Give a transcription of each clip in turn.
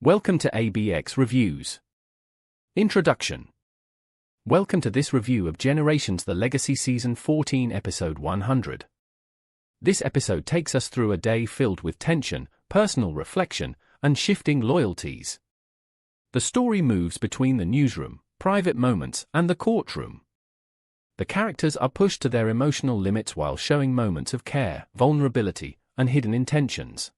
Welcome to ABX Reviews. Introduction. Welcome to this review of Generations: The Legacy Season 14 Episode 100. This episode takes us through a day filled with tension, personal reflection, and shifting loyalties. The story moves between the newsroom, private moments, and the courtroom. The characters are pushed to their emotional limits while showing moments of care, vulnerability, and hidden intentions.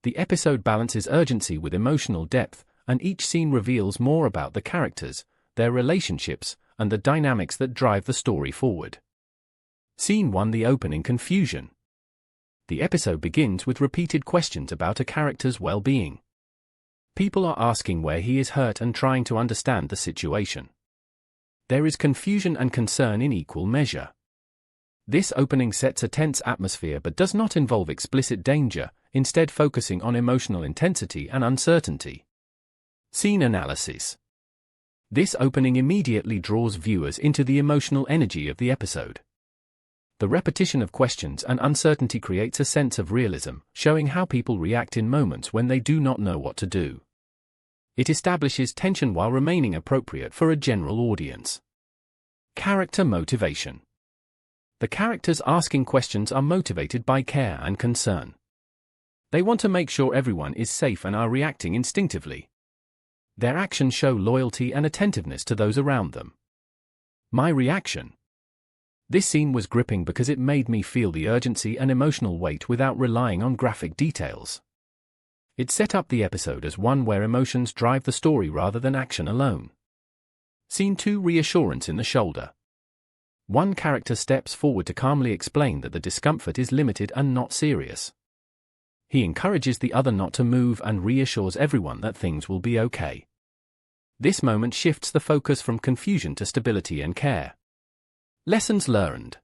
The episode balances urgency with emotional depth, and each scene reveals more about the characters, their relationships, and the dynamics that drive the story forward. Scene 1: The opening confusion. The episode begins with repeated questions about a character's well-being. People are asking where he is hurt and trying to understand the situation. There is confusion and concern in equal measure. This opening sets a tense atmosphere but does not involve explicit danger, instead focusing on emotional intensity and uncertainty. Scene analysis. This opening immediately draws viewers into the emotional energy of the episode. The repetition of questions and uncertainty creates a sense of realism, showing how people react in moments when they do not know what to do. It establishes tension while remaining appropriate for a general audience. Character motivation. The characters asking questions are motivated by care and concern. They want to make sure everyone is safe and are reacting instinctively. Their actions show loyalty and attentiveness to those around them. My reaction. This scene was gripping because it made me feel the urgency and emotional weight without relying on graphic details. It set up the episode as one where emotions drive the story rather than action alone. Scene 2: Reassurance in the shoulder. One character steps forward to calmly explain that the discomfort is limited and not serious. He encourages the other not to move and reassures everyone that things will be okay. This moment shifts the focus from confusion to stability and care. Lessons learned.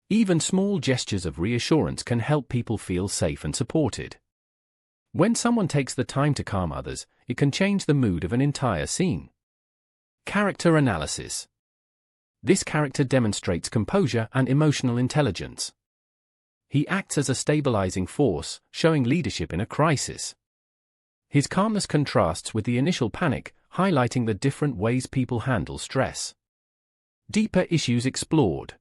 Even small gestures of reassurance can help people feel safe and supported. When someone takes the time to calm others, it can change the mood of an entire scene. Character analysis. This character demonstrates composure and emotional intelligence. He acts as a stabilizing force, showing leadership in a crisis. His calmness contrasts with the initial panic, highlighting the different ways people handle stress. Deeper issues explored.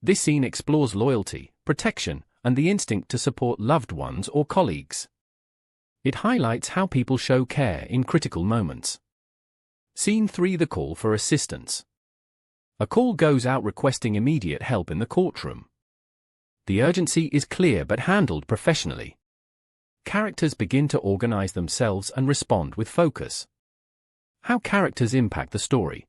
This scene explores loyalty, protection, and the instinct to support loved ones or colleagues. It highlights how people show care in critical moments. Scene 3: The call for assistance. A call goes out requesting immediate help in the courtroom. The urgency is clear but handled professionally. Characters begin to organize themselves and respond with focus. How characters impact the story.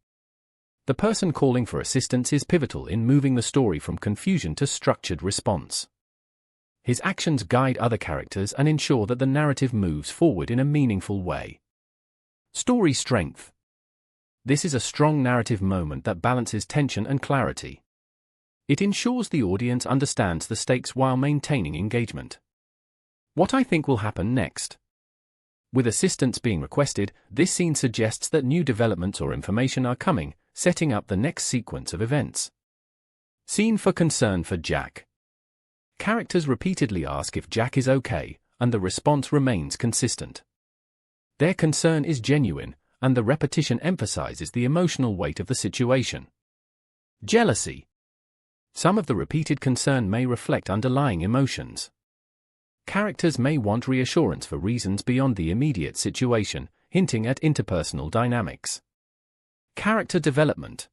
The person calling for assistance is pivotal in moving the story from confusion to structured response. His actions guide other characters and ensure that the narrative moves forward in a meaningful way. Story strength. This is a strong narrative moment that balances tension and clarity. It ensures the audience understands the stakes while maintaining engagement. What I think will happen next. With assistance being requested, this scene suggests that new developments or information are coming, setting up the next sequence of events. Scene for concern for Jack. Characters repeatedly ask if Jack is okay, and the response remains consistent. Their concern is genuine, and the repetition emphasizes the emotional weight of the situation. Jealousy. Some of the repeated concern may reflect underlying emotions. Characters may want reassurance for reasons beyond the immediate situation, hinting at interpersonal dynamics. Character development.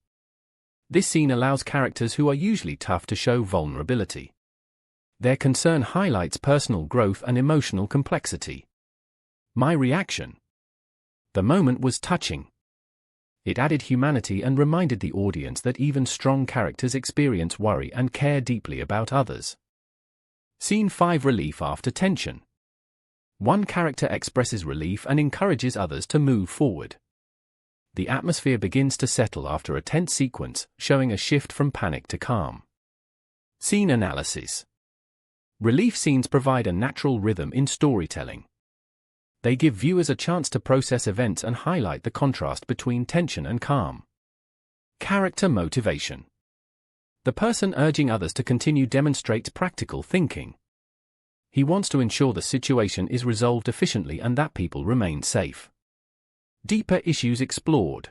This scene allows characters who are usually tough to show vulnerability. Their concern highlights personal growth and emotional complexity. My reaction. The moment was touching. It added humanity and reminded the audience that even strong characters experience worry and care deeply about others. Scene 5: Relief after tension. One character expresses relief and encourages others to move forward. The atmosphere begins to settle after a tense sequence, showing a shift from panic to calm. Scene analysis. Relief scenes provide a natural rhythm in storytelling. They give viewers a chance to process events and highlight the contrast between tension and calm. Character motivation. The person urging others to continue demonstrates practical thinking. He wants to ensure the situation is resolved efficiently and that people remain safe. Deeper issues explored.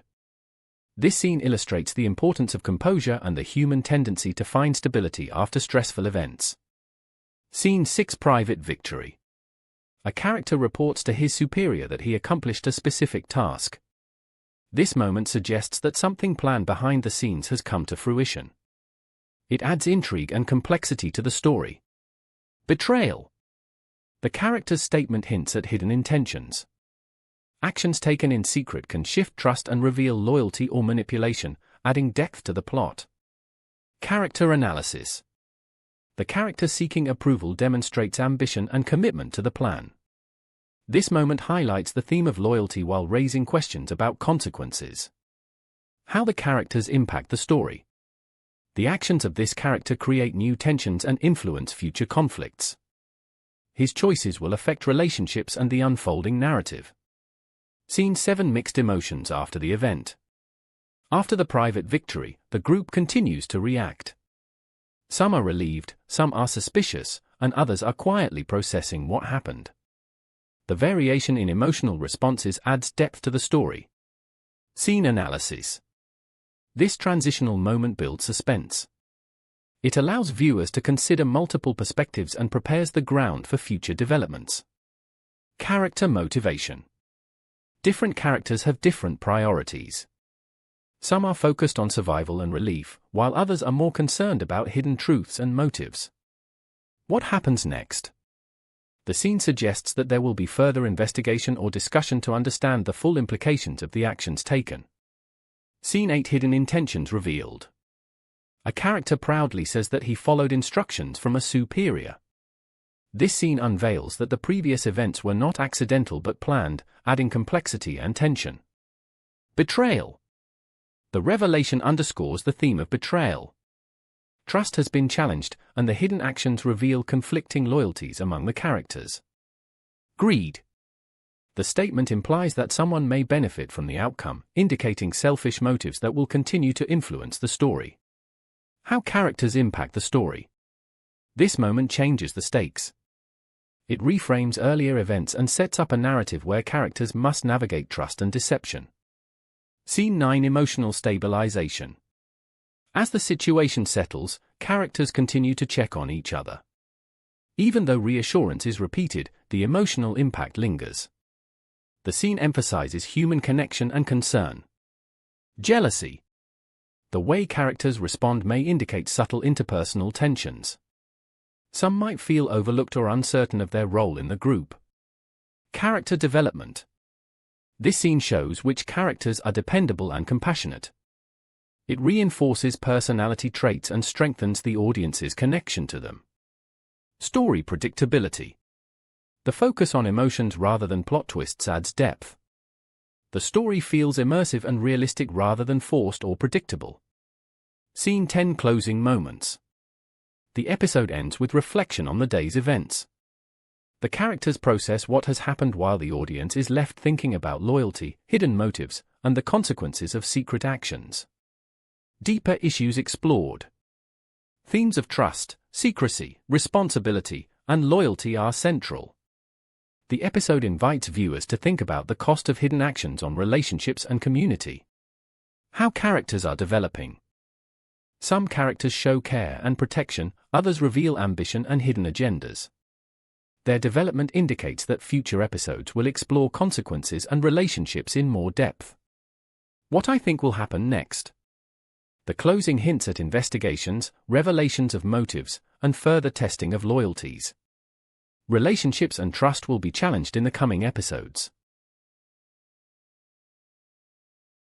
This scene illustrates the importance of composure and the human tendency to find stability after stressful events. Scene 6: Private Victory. A character reports to his superior that he accomplished a specific task. This moment suggests that something planned behind the scenes has come to fruition. It adds intrigue and complexity to the story. Betrayal. The character's statement hints at hidden intentions. Actions taken in secret can shift trust and reveal loyalty or manipulation, adding depth to the plot. Character analysis. The character seeking approval demonstrates ambition and commitment to the plan. This moment highlights the theme of loyalty while raising questions about consequences. How the characters impact the story. The actions of this character create new tensions and influence future conflicts. His choices will affect relationships and the unfolding narrative. Scene 7: Mixed emotions after the event. After the private victory, the group continues to react. Some are relieved, some are suspicious, and others are quietly processing what happened. The variation in emotional responses adds depth to the story. Scene analysis. This transitional moment builds suspense. It allows viewers to consider multiple perspectives and prepares the ground for future developments. Character motivation. Different characters have different priorities. Some are focused on survival and relief, while others are more concerned about hidden truths and motives. What happens next? The scene suggests that there will be further investigation or discussion to understand the full implications of the actions taken. Scene 8: Hidden intentions revealed. A character proudly says that he followed instructions from a superior. This scene unveils that the previous events were not accidental but planned, adding complexity and tension. Betrayal. The revelation underscores the theme of betrayal. Trust has been challenged, and the hidden actions reveal conflicting loyalties among the characters. Greed. The statement implies that someone may benefit from the outcome, indicating selfish motives that will continue to influence the story. How characters impact the story. This moment changes the stakes. It reframes earlier events and sets up a narrative where characters must navigate trust and deception. Scene 9: Emotional stabilization. As the situation settles, characters continue to check on each other. Even though reassurance is repeated, the emotional impact lingers. The scene emphasizes human connection and concern. Jealousy. The way characters respond may indicate subtle interpersonal tensions. Some might feel overlooked or uncertain of their role in the group. Character development. This scene shows which characters are dependable and compassionate. It reinforces personality traits and strengthens the audience's connection to them. Story predictability. The focus on emotions rather than plot twists adds depth. The story feels immersive and realistic rather than forced or predictable. Scene 10: Closing moments. The episode ends with reflection on the day's events. The characters process what has happened while the audience is left thinking about loyalty, hidden motives, and the consequences of secret actions. Deeper issues explored. Themes of trust, secrecy, responsibility, and loyalty are central. The episode invites viewers to think about the cost of hidden actions on relationships and community. How characters are developing. Some characters show care and protection, others reveal ambition and hidden agendas. Their development indicates that future episodes will explore consequences and relationships in more depth. What I think will happen next. The closing hints at investigations, revelations of motives, and further testing of loyalties. Relationships and trust will be challenged in the coming episodes.